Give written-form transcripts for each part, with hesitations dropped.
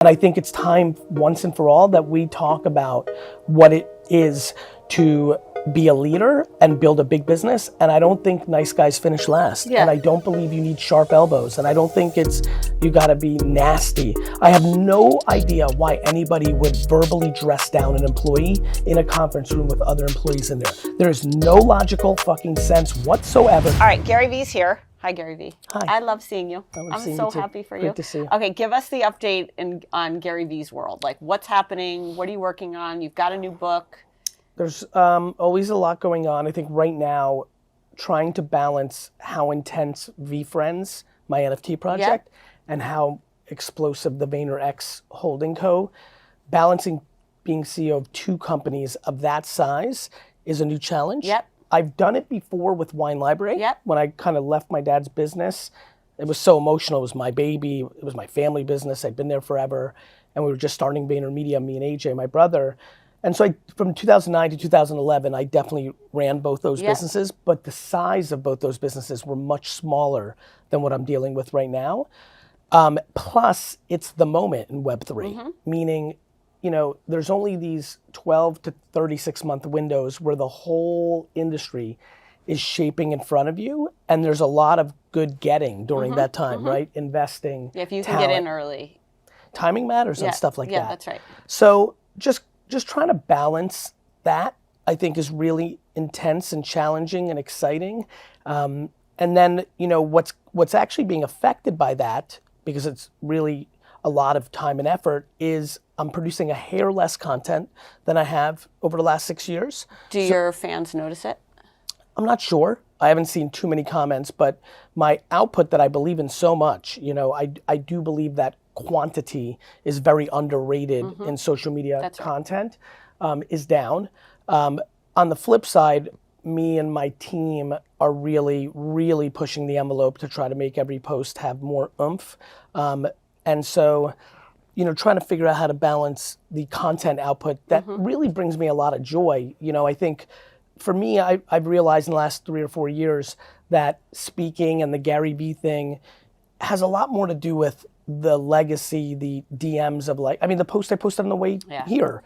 And I think it's time once and for all that we talk about what it is to be a leader and build a big business. And I don't think nice guys finish last. Yeah. And I don't believe you need sharp elbows. And I don't think it's, you gotta be nasty. I have no idea why anybody would verbally dress down an employee in a conference room with other employees in there. There is no logical fucking sense whatsoever. All right, GaryVee's here. Hi, GaryVee. Hi. I love seeing you. I'm so happy for you. Good to see you. Okay, give us the update on GaryVee's world. Like, what's happening? What are you working on? You've got a new book. There's always a lot going on. I think right now, trying to balance how intense VeeFriends, my NFT project, and how explosive the VaynerX holding co. Balancing being CEO of two companies of that size is a new challenge. Yep. I've done it before with Wine Library. Yep. When I kind of left my dad's business. It was so emotional. It was my baby. It was my family business. I'd been there forever. And we were just starting VaynerMedia, me and AJ, my brother. And so from 2009 to 2011, I definitely ran both those businesses, but the size of both those businesses were much smaller than what I'm dealing with right now. Plus, it's the moment in Web3, meaning, you know, there's only these 12 to 36 month windows where the whole industry is shaping in front of you, and there's a lot of good getting during that time, right? Investing, If you can talent. get in early. Timing matters and stuff like that. Yeah, that's right. So just trying to balance that, I think, is really intense and challenging and exciting. And then, you know, what's actually being affected by that, because it's really a lot of time and effort, is I'm producing a hair less content than I have over the last 6 years. Do your fans notice it? I'm not sure. I haven't seen too many comments, but my output that I believe in so much, you know, I do believe that quantity is very underrated in social media content, is down. On the flip side, me and my team are really, really pushing the envelope to try to make every post have more oomph. And so, you know, trying to figure out how to balance the content output that really brings me a lot of joy. You know, I think for me, I've realized in the last 3 or 4 years that speaking and the GaryVee thing has a lot more to do with the legacy, the DMs of like, I mean, the post I posted on the way here,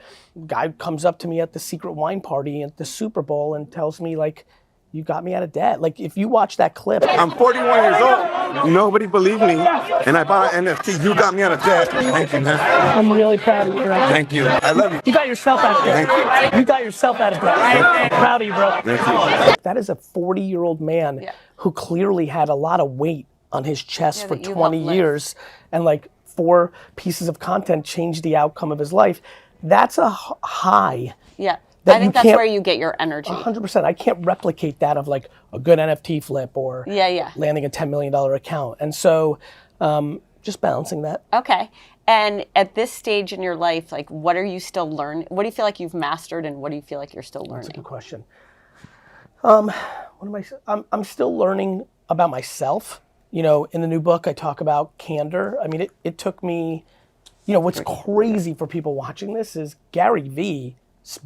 guy comes up to me at the secret wine party at the Super Bowl and tells me like, you got me out of debt. Like, if you watch that clip. I'm 41 years old. Nobody believed me. And I bought an NFT. You got me out of debt. Thank you, man. I'm really proud of you. Right? Thank you. I love you. You got yourself out of debt. Thank you. You got yourself out of debt. Proud of you, bro. Thank you. That is a 40-year-old man who clearly had a lot of weight on his chest for 20 years. And like 4 pieces of content changed the outcome of his life. That's a high. Yeah. I think that's where you get your energy. 100%. I can't replicate that of like a good NFT flip or landing a $10 million account. And so just balancing that. Okay. And at this stage in your life, like, what are you still learning? What do you feel like you've mastered, and what do you feel like you're still learning? That's a good question. I'm still learning about myself. You know, in the new book, I talk about Candor. I mean, it took me, you know, what's crazy for people watching this is GaryVee's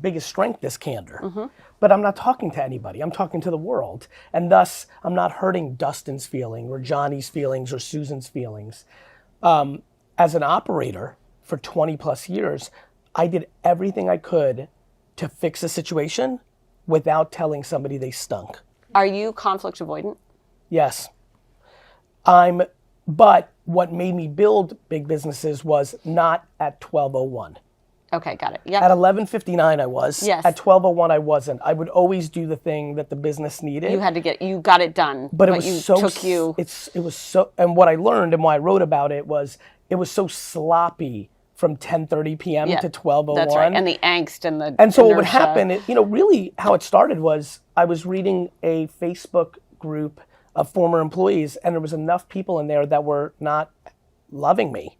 biggest strength is candor. But I'm not talking to anybody. I'm talking to the world. And thus, I'm not hurting Dustin's feeling or Johnny's feelings or Susan's feelings. As an operator for 20 plus years, I did everything I could to fix a situation without telling somebody they stunk. Are you conflict avoidant? Yes. But what made me build big businesses was not at 12:01. Okay, got it. Yeah. At 11:59 I was. Yes. At 12:01 I wasn't. I would always do the thing that the business needed. You got it done. But it was it was so, and what I learned and why I wrote about it was so sloppy from 10:30 p.m. to 12:01. That's right. And the angst and the And so what would happen, you know, really how it started was I was reading a Facebook group of former employees, and there was enough people in there that were not loving me.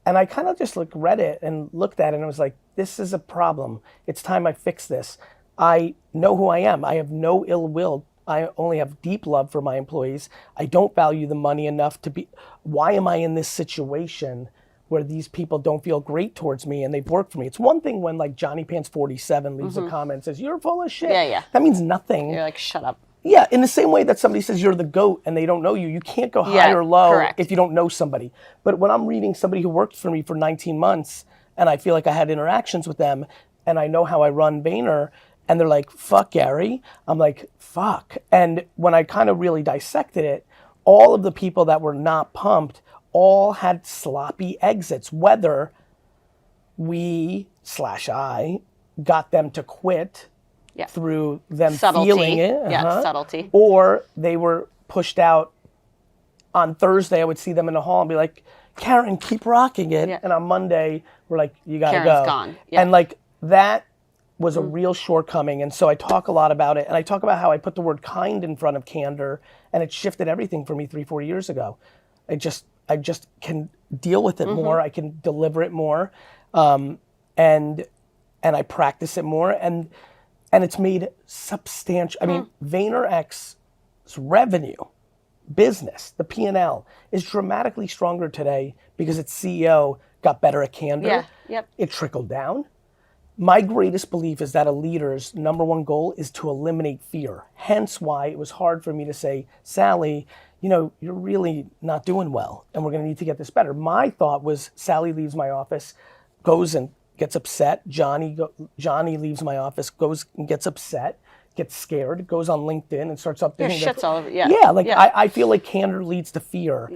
And I kind of just read it and looked at it and I was like, this is a problem. It's time I fix this. I know who I am. I have no ill will. I only have deep love for my employees. I don't value the money enough to be, why am I in this situation where these people don't feel great towards me and they've worked for me? It's one thing when like Johnny Pants 47 leaves a comment and says, you're full of shit. Yeah. That means nothing. You're like, shut up. Yeah, in the same way that somebody says you're the GOAT and they don't know you, you can't go high or low correct. if you don't know somebody. But when I'm reading somebody who worked for me for 19 months and I feel like I had interactions with them and I know how I run Vayner and they're like, fuck Gary, I'm like, fuck. And when I kind of really dissected it, all of the people that were not pumped all had sloppy exits, whether I got them to quit through them feeling it. Subtlety. Or they were pushed out. On Thursday, I would see them in the hall and be like, Karen, keep rocking it. Yeah. And on Monday, we're like, you gotta Karen's go. Gone. Yeah. And like that was a real shortcoming. And so I talk a lot about it. And I talk about how I put the word kind in front of candor, and it shifted everything for me 3-4 years ago. I just can deal with it more. I can deliver it more. And I practice it more. And it's made substantial. I mean, VaynerX's revenue, business, the P&L, is dramatically stronger today because its CEO got better at candor. Yeah. Yep. It trickled down. My greatest belief is that a leader's number one goal is to eliminate fear. Hence why it was hard for me to say, Sally, you know, you're really not doing well and we're going to need to get this better. My thought was Sally leaves my office, goes and gets upset. Johnny leaves my office, goes and gets upset, gets scared, goes on LinkedIn and starts updating. Shit's all over. Yeah. Yeah, like I feel like candor leads to fear.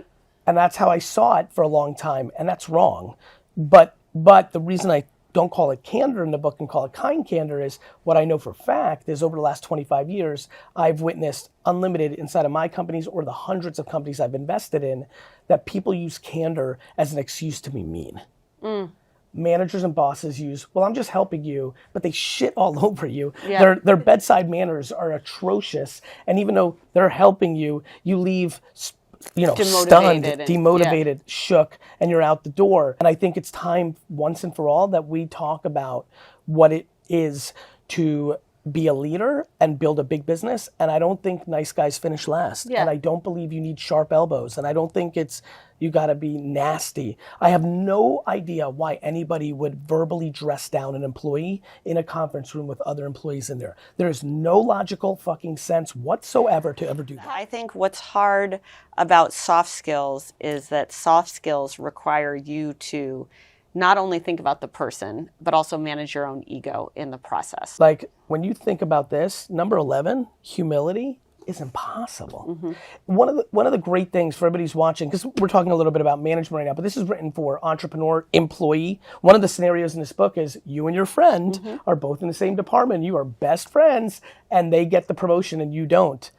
And that's how I saw it for a long time. And that's wrong. But the reason I don't call it candor in the book and call it kind candor is what I know for a fact is over the last 25 years, I've witnessed unlimited inside of my companies or the hundreds of companies I've invested in that people use candor as an excuse to be mean. Managers and bosses use, well, I'm just helping you, but they shit all over you. Yeah. Their bedside manners are atrocious. And even though they're helping you, you leave stunned, demotivated, shook, and you're out the door. And I think it's time once and for all that we talk about what it is to be a leader and build a big business. And I don't think nice guys finish last. Yeah. And I don't believe you need sharp elbows. And I don't think it's you got to be nasty. I have no idea why anybody would verbally dress down an employee in a conference room with other employees in there. There is no logical fucking sense whatsoever to ever do that. I think what's hard about soft skills is that soft skills require you to not only think about the person, but also manage your own ego in the process. Like when you think about this, number 11, humility, is impossible. One of the great things for everybody who's watching, because we're talking a little bit about management right now, but this is written for entrepreneur, employee. One of the scenarios in this book is you and your friend are both in the same department. You are best friends and they get the promotion and you don't.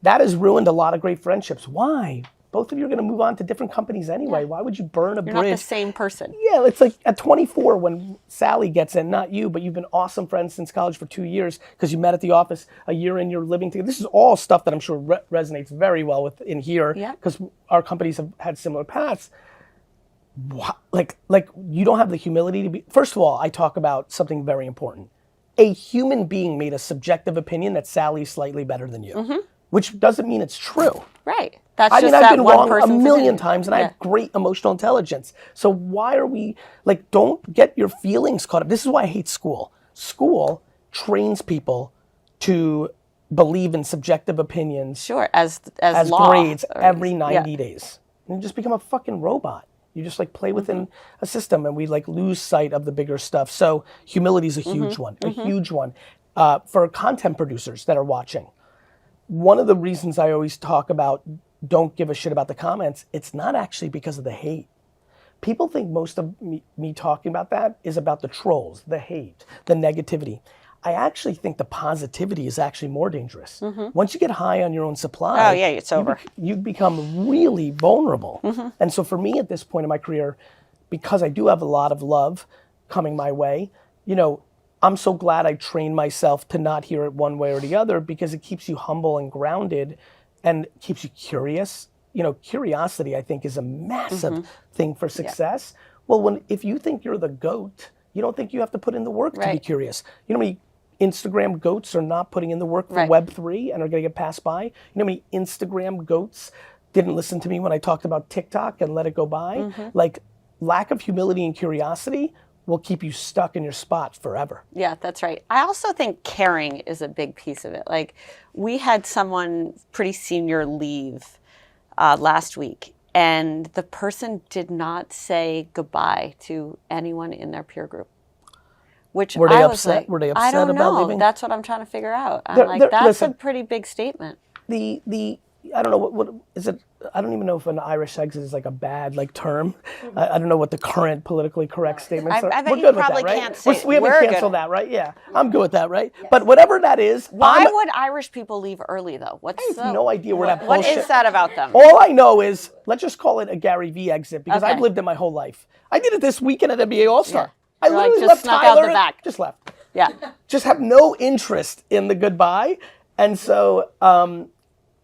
That has ruined a lot of great friendships. Why? Both of you are going to move on to different companies anyway. Why would you burn a bridge? You're not the same person. Yeah, it's like at 24 when Sally gets in, not you, but you've been awesome friends since college for 2 years because you met at the office a year in, you're living together. This is all stuff that I'm sure resonates very well with in here because our companies have had similar paths. Like you don't have the humility to be. First of all, I talk about something very important. A human being made a subjective opinion that Sally's slightly better than you, which doesn't mean it's true. Right. That's I just mean, I've that been one wrong a person's million opinion. times, and I have great emotional intelligence. So why are we, like, don't get your feelings caught up. This is why I hate school. School trains people to believe in subjective opinions. Sure, as law. Grades every 90 days. And you just become a fucking robot. You just, like, play within a system, and we, like, lose sight of the bigger stuff. So humility is a huge one, a huge one. For content producers that are watching, one of the reasons I always talk about don't give a shit about the comments, it's not actually because of the hate. People think most of me talking about that is about the trolls, the hate, the negativity. I actually think the positivity is actually more dangerous. Once you get high on your own supply, it's over. You become really vulnerable. And so for me at this point in my career, because I do have a lot of love coming my way, you know, I'm so glad I trained myself to not hear it one way or the other because it keeps you humble and grounded and keeps you curious. You know, curiosity, I think, is a massive thing for success. Well, if you think you're the GOAT, you don't think you have to put in the work to be curious. You know how many Instagram goats are not putting in the work for Web3 and are going to get passed by? You know how many Instagram goats didn't listen to me when I talked about TikTok and let it go by? Like, lack of humility and curiosity will keep you stuck in your spot forever. Yeah, that's right. I also think caring is a big piece of it. Like, we had someone pretty senior leave last week, and the person did not say goodbye to anyone in their peer group. Which Were they I was upset? like, Were they I upset don't about know. leaving? That's what I'm trying to figure out. I'm like, that's listen, a pretty big statement. I don't know what is it. I don't even know if an Irish exit is like a bad like term. I don't know what the current politically correct statements are. I bet We're you good with probably that, right? can't say We haven't we're canceled good. that, right? Yeah, I'm good with that, right? Yes. But whatever that is, Why would Irish people leave early though? I have no idea where that What bullshit. is that about them? All I know is, let's just call it a GaryVee exit, because Okay. I've lived it my whole life. I did it this weekend at NBA All-Star. Yeah. I You're like, literally just left snuck out Tyler. the back. Just left. Yeah. Just have no interest in the goodbye. And so,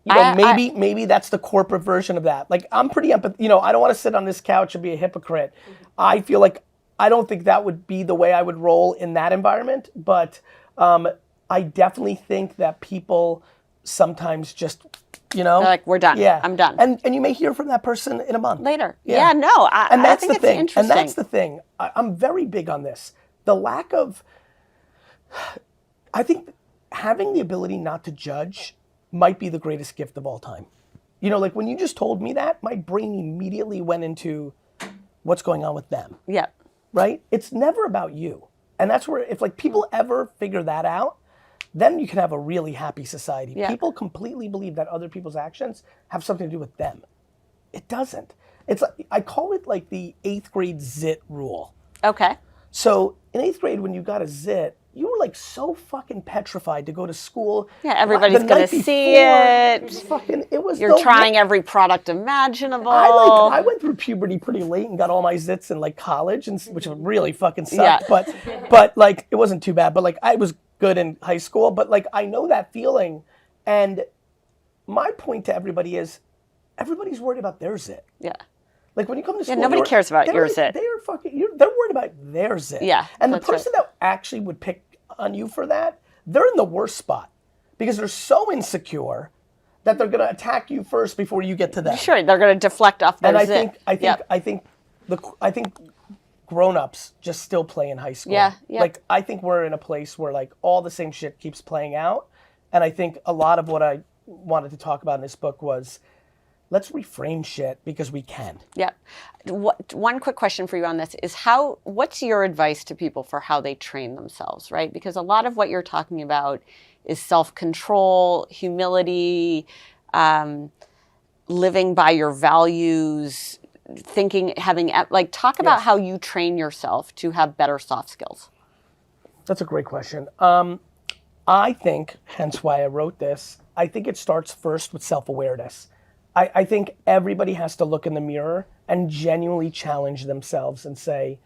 maybe that's the corporate version of that. Like, I'm pretty I don't want to sit on this couch and be a hypocrite. I feel like I don't think that would be the way I would roll in that environment. But I definitely think that people sometimes just, They're like, we're done. Yeah. I'm done. And you may hear from that person in a month. Later. Yeah. Yeah, no, I think it's thing. interesting. And that's the thing. I'm very big on this. The lack of, I think having the ability not to judge might be the greatest gift of all time. Like when you just told me that, my brain immediately went into what's going on with them, Yeah. right? It's never about you. And that's where, if like people ever figure that out, then you can have a really happy society. Yeah. People completely believe that other people's actions have something to do with them. It doesn't. It's like, I call it like the 8th grade zit rule. Okay. So in 8th grade, when you got a zit, you were like so fucking petrified to go to school. Yeah, everybody's The going night to see before, it. It was You're trying every product imaginable. I went through puberty pretty late and got all my zits in like college, which really fucking sucked. Yeah. But like it wasn't too bad. But like I was good in high school. But like I know that feeling. And my point to everybody is, everybody's worried about their zit. Yeah. Like when you come to school, nobody cares about your zit. They're worried about their zit. Yeah, and the that's person that actually would pick on you for that, they're in the worst spot because they're so insecure that they're going to attack you first before you get to them. Sure, they're going to deflect off their And zit. I think grown-ups just still play in high school. Yeah, yeah. Like I think we're in a place where like all the same shit keeps playing out, and I think a lot of what I wanted to talk about in this book was, let's reframe shit because we can. Yeah. One quick question for you on this is what's your advice to people for how they train themselves, right? Because a lot of what you're talking about is self-control, humility, living by your values, talk about how you train yourself to have better soft skills. That's a great question. I think, hence why I wrote this, I think it starts first with self-awareness. I think everybody has to look in the mirror and genuinely challenge themselves and say,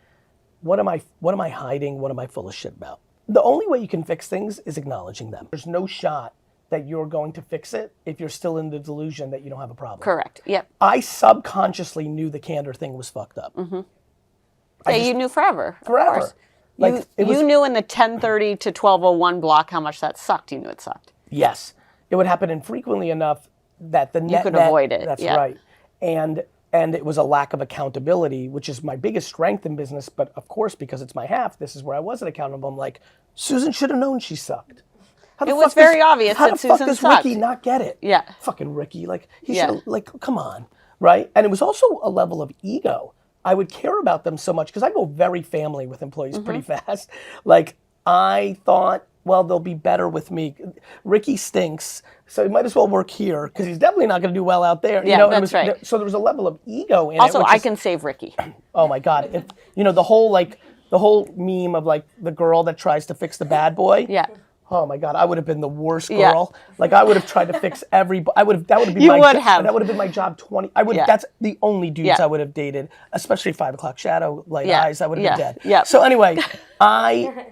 what am I hiding? What am I full of shit about? The only way you can fix things is acknowledging them. There's no shot that you're going to fix it if you're still in the delusion that you don't have a problem. Correct. Yep. I subconsciously knew the Candor thing was fucked up. Mm-hmm. Yeah, you knew forever. Forever. Of course. Like, you knew in the 10:30 to 12:01 block how much that sucked. You knew it sucked. Yes. It would happen infrequently enough that the net could avoid it. That's yeah. right. And it was a lack of accountability, which is my biggest strength in business. But of course, because it's my half, this is where I wasn't accountable. I'm like, Susan should have known she sucked. It was very obvious that Susan How the fuck sucked. does Ricky not get it? Yeah. Fucking Ricky. Like, he should have, like, come on. Right? And it was also a level of ego. I would care about them so much because I go very family with employees pretty fast. Like, I thought, well, they'll be better with me. Ricky stinks, so he might as well work here because he's definitely not going to do well out there. Yeah, that's right. So there was a level of ego in it. Also, I can save Ricky. Oh my God! The whole meme of like the girl that tries to fix the bad boy. Yeah. Oh my God! I would have been the worst Yeah. girl. Like I would have tried to fix every. That would have been You my. would have. That would have been my job. 20. I would. Yeah. That's the only dudes Yeah. I would have dated, especially 5 o'clock shadow, light Yeah. eyes. I would have Yeah. been dead. Yeah. So anyway, I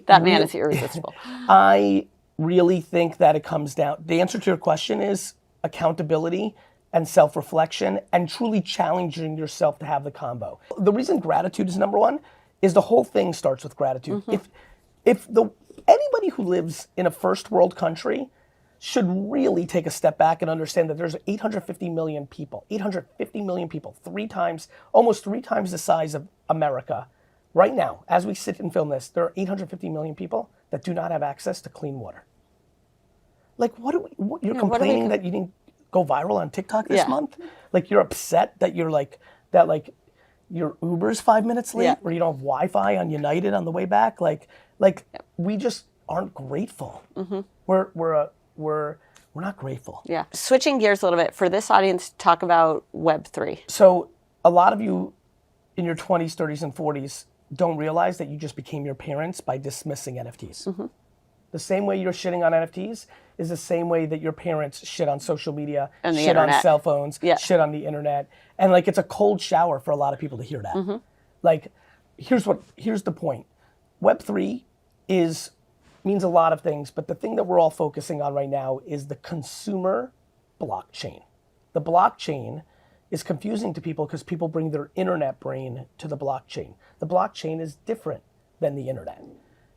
That man is irresistible. I really think that it comes down. The answer to your question is accountability and self-reflection and truly challenging yourself to have the combo. The reason gratitude is number one is the whole thing starts with gratitude. If anybody who lives in a first world country should really take a step back and understand that there's 850 million people, almost three times the size of America, Right now, as we sit and film this, there are 850 million people that do not have access to clean water. Like, you're complaining that you didn't go viral on TikTok this month? Like, you're upset that your Uber's 5 minutes late, or you don't have Wi-Fi on United on the way back? We just aren't grateful. We're not grateful. Yeah. Switching gears a little bit, for this audience, talk about Web3. So a lot of you in your 20s, 30s, and 40s don't realize that you just became your parents by dismissing NFTs. The same way you're shitting on NFTs is the same way that your parents shit on social media, and shit internet. On cell phones, shit on the internet. And like, it's a cold shower for a lot of people to hear that. Like, here's the point. Web3 means a lot of things, but the thing that we're all focusing on right now is the consumer blockchain. The blockchain is confusing to people because people bring their internet brain to the blockchain. The blockchain is different than the internet.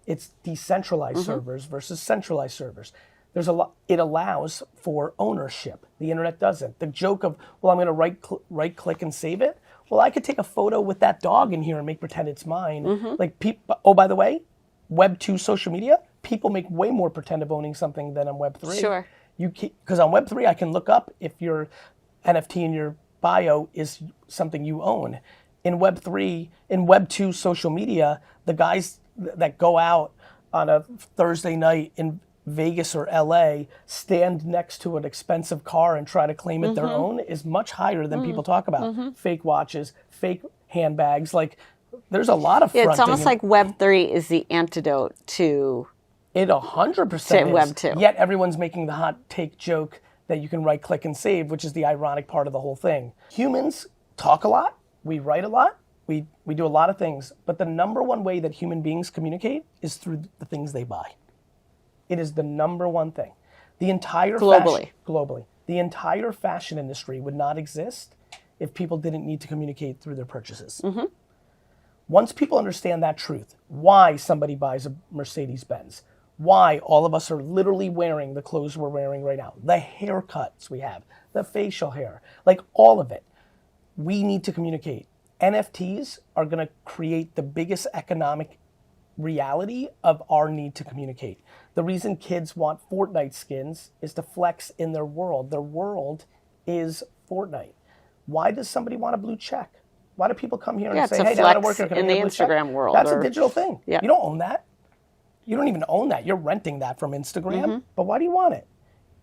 It's decentralized servers versus centralized servers. It allows for ownership. The internet doesn't. The joke of, well, I'm going to right click and save it. Well, I could take a photo with that dog in here and make pretend it's mine. Oh, by the way, Web 2 social media, people make way more pretend of owning something than on Web 3. Sure. Because on Web 3, I can look up if your NFT in your bio is something you own. In Web 2 social media, the guys that go out on a Thursday night in Vegas or LA, stand next to an expensive car and try to claim it their own is much higher than people talk about. Fake watches, fake handbags, like there's a lot of fronting. It's almost like Web3 is the antidote to it 100% Web 2. Yet everyone's making the hot take joke that you can right click and save, which is the ironic part of the whole thing. Humans talk a lot, we write a lot, we do a lot of things, but the number one way that human beings communicate is through the things they buy. It is the number one thing. The entire globally, the entire fashion industry would not exist if people didn't need to communicate through their purchases. Once people understand that truth, why somebody buys a Mercedes-Benz, why all of us are literally wearing the clothes we're wearing right now, the haircuts we have, the facial hair, like all of it, we need to communicate. NFTs are going to create the biggest economic reality of our need to communicate. The reason kids want Fortnite skins is to flex in their world. Their world is Fortnite. Why does somebody want a blue check? Why do people come here and say, hey, now I work here, can I get a blue check? Instagram world. That's a digital thing. You don't own that. You don't even own that. You're renting that from Instagram. But why do you want it?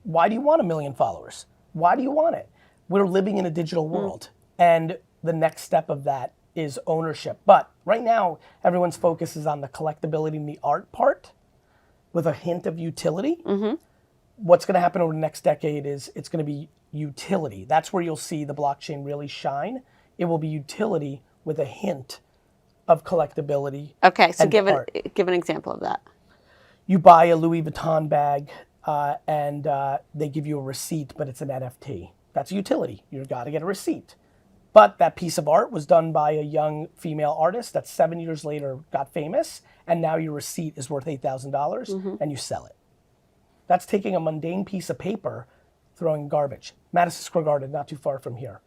Why do you want 1 million followers? Why do you want it? We're living in a digital world. And the next step of that is ownership. But right now, everyone's focus is on the collectability and the art part with a hint of utility. What's going to happen over the next decade is it's going to be utility. That's where you'll see the blockchain really shine. It will be utility with a hint of collectability. Okay, so give an example of that. You buy a Louis Vuitton bag and they give you a receipt, but it's an NFT. That's utility. You've got to get a receipt. But that piece of art was done by a young female artist that 7 years later got famous, and now your receipt is worth $8,000 and you sell it. That's taking a mundane piece of paper, throwing garbage. Madison Square Garden, not too far from here.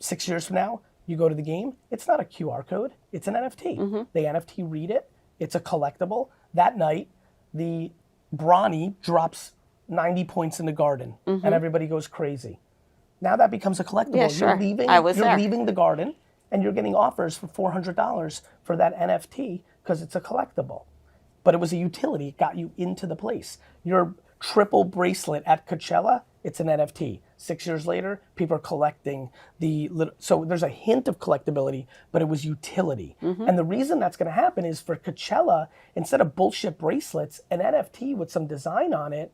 6 years from now, you go to the game, it's not a QR code, it's an NFT. The NFT read it, it's a collectible. That night, the Bronny drops 90 points in the garden and everybody goes crazy. Now that becomes a collectible. Yeah, sure. You're leaving the garden and you're getting offers for $400 for that NFT because it's a collectible. But it was a utility. It got you into the place. Your triple bracelet at Coachella, it's an NFT. 6 years later, people are collecting so there's a hint of collectability, but it was utility. And the reason that's going to happen is for Coachella, instead of bullshit bracelets, an NFT with some design on it,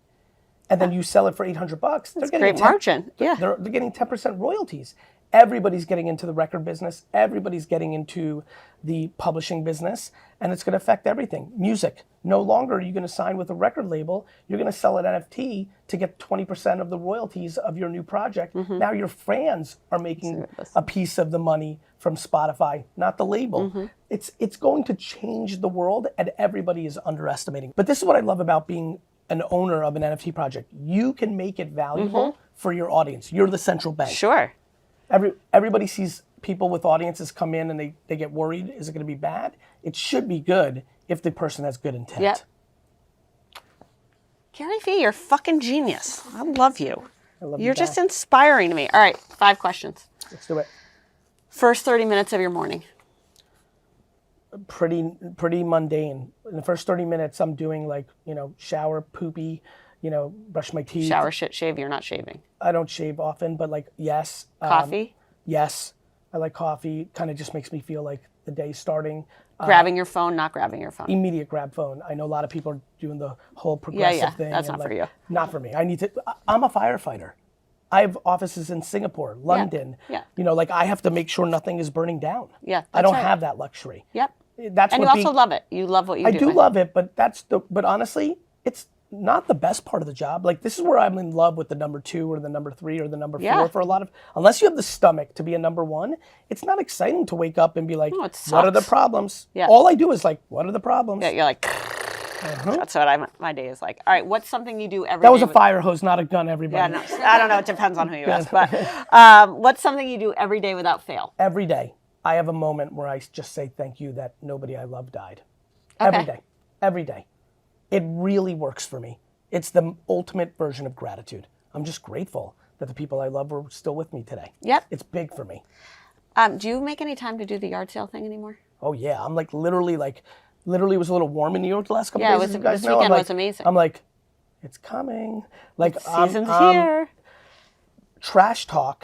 and then you sell it for $800, they're getting great margin. They're getting 10% royalties. Everybody's getting into the record business. Everybody's getting into the publishing business, and it's going to affect everything. Music. No longer are you going to sign with a record label. You're going to sell an NFT to get 20% of the royalties of your new project. Now your fans are making a piece of the money from Spotify, not the label. It's going to change the world, and everybody is underestimating. But this is what I love about being an owner of an NFT project. You can make it valuable for your audience. You're the central bank. Sure. Everybody sees people with audiences come in and they get worried, is it going to be bad? It should be good if the person has good intent. Yep. GaryVee, you're a fucking genius. I love you. You're just inspiring to me. All right, 5 questions. Let's do it. First 30 minutes of your morning. Pretty mundane. In the first 30 minutes, I'm doing like, shower, poopy, brush my teeth. Shower, shave, you're not shaving. I don't shave often, but like, yes. Coffee? Yes. I like coffee. Kind of just makes me feel like the day's starting. Grabbing your phone, not grabbing your phone. Immediate grab phone. I know a lot of people are doing the whole progressive thing. That's not for you. Not for me. I'm a firefighter. I have offices in Singapore, London. Yeah. I have to make sure nothing is burning down. Yeah. I don't have that luxury. Yep. That's and what you also love it. You love what you do. I do love it, but but honestly, it's not the best part of the job. Like, this is where I'm in love with the number 2 or the number 3 or the number 4 for a lot of, unless you have the stomach to be a number 1, it's not exciting to wake up and be like, what are the problems? Yeah. All I do is like, what are the problems? Yeah, you're like, that's what my day is like. All right, what's something you do every day? That was a fire hose, not a gun, everybody. Yeah, no, I don't know. It depends on who you ask. But what's something you do every day without fail? Every day, I have a moment where I just say thank you that nobody I love died. Okay. Every day. Every day. It really works for me. It's the ultimate version of gratitude. I'm just grateful that the people I love were still with me today. Yep. It's big for me. Do you make any time to do the yard sale thing anymore? Oh yeah, I'm literally it was a little warm in New York the last couple days. Yeah, this weekend was amazing. I'm like, it's coming. Season's here. TrashTalk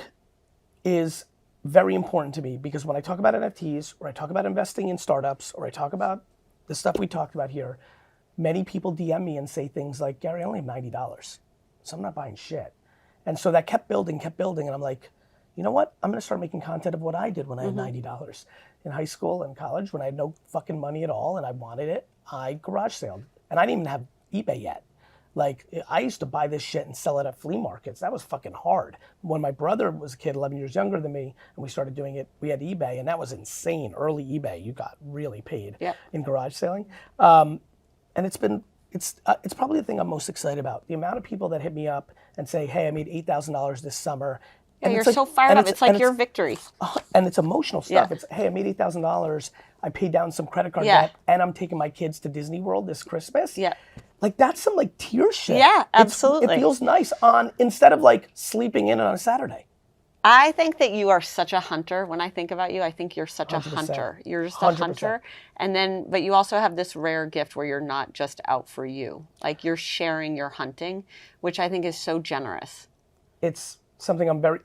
is very important to me because when I talk about NFTs or I talk about investing in startups or I talk about the stuff we talked about here, many people DM me and say things like, Gary, I only have $90, so I'm not buying shit. And so that kept building, and I'm like, you know what? I'm going to start making content of what I did when I had $90 in high school and college when I had no fucking money at all and I wanted it. I garage saled, and I didn't even have eBay yet. Like, I used to buy this shit and sell it at flea markets. That was fucking hard. When my brother was a kid, 11 years younger than me, and we started doing it, we had eBay, and that was insane. Early eBay, you got really paid in garage selling. And it's probably the thing I'm most excited about. The amount of people that hit me up and say, hey, I made $8,000 this summer. Yeah, you're so fired up. It's like your victory. And it's emotional stuff. It's, hey, I made $8,000. I paid down some credit card debt, and I'm taking my kids to Disney World this Christmas. Yeah. Like, that's some tear shit. Yeah, absolutely. It feels nice instead of sleeping in on a Saturday. I think that you are such a hunter. When I think about you, I think you're such 100%. A hunter. You're just a 100%. Hunter. But you also have this rare gift where you're not just out for you. Like, you're sharing your hunting, which I think is so generous. It's something I'm very,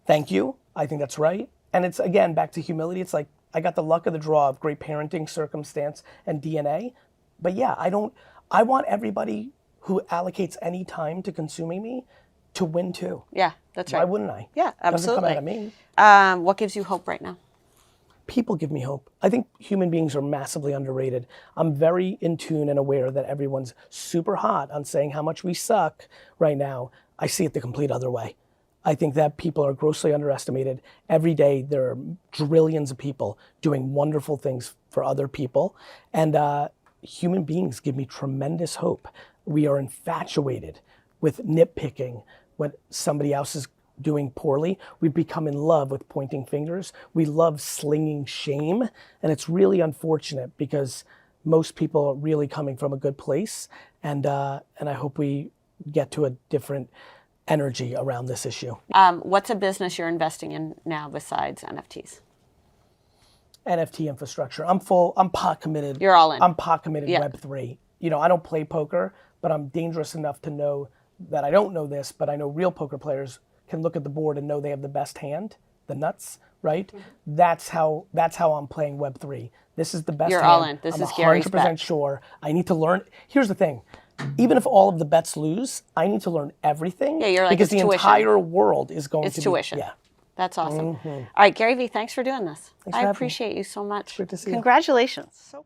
thank you. I think that's right. And it's, again, back to humility. It's like, I got the luck of the draw of great parenting, circumstance, and DNA. But yeah, I want everybody who allocates any time to consuming me to win too. Yeah, that's right. Why wouldn't I? Yeah, absolutely. It doesn't come out of me. What gives you hope right now? People give me hope. I think human beings are massively underrated. I'm very in tune and aware that everyone's super hot on saying how much we suck right now. I see it the complete other way. I think that people are grossly underestimated. Every day there are trillions of people doing wonderful things for other people. And human beings give me tremendous hope. We are infatuated with nitpicking what somebody else is doing poorly. We've become in love with pointing fingers. We love slinging shame. And it's really unfortunate because most people are really coming from a good place. And I hope we get to a different energy around this issue. What's a business you're investing in now besides NFTs? NFT infrastructure. I'm pot committed. You're all in. I'm pot committed Web3. I don't play poker, but I'm dangerous enough to know that I don't know this, but I know real poker players can look at the board and know they have the best hand, the nuts, right? Mm-hmm. That's how I'm playing Web3. This is the best You're hand. All in. This is Gary's bet. I'm 100% sure. I need to learn. Here's the thing. Even if all of the bets lose, I need to learn everything. Yeah, you're like, because the tuition. entire world is going to be. It's tuition. Yeah. That's awesome. Mm-hmm. All right, GaryVee, thanks for doing this. Thanks for I appreciate you so much. Great to see you. Congratulations. So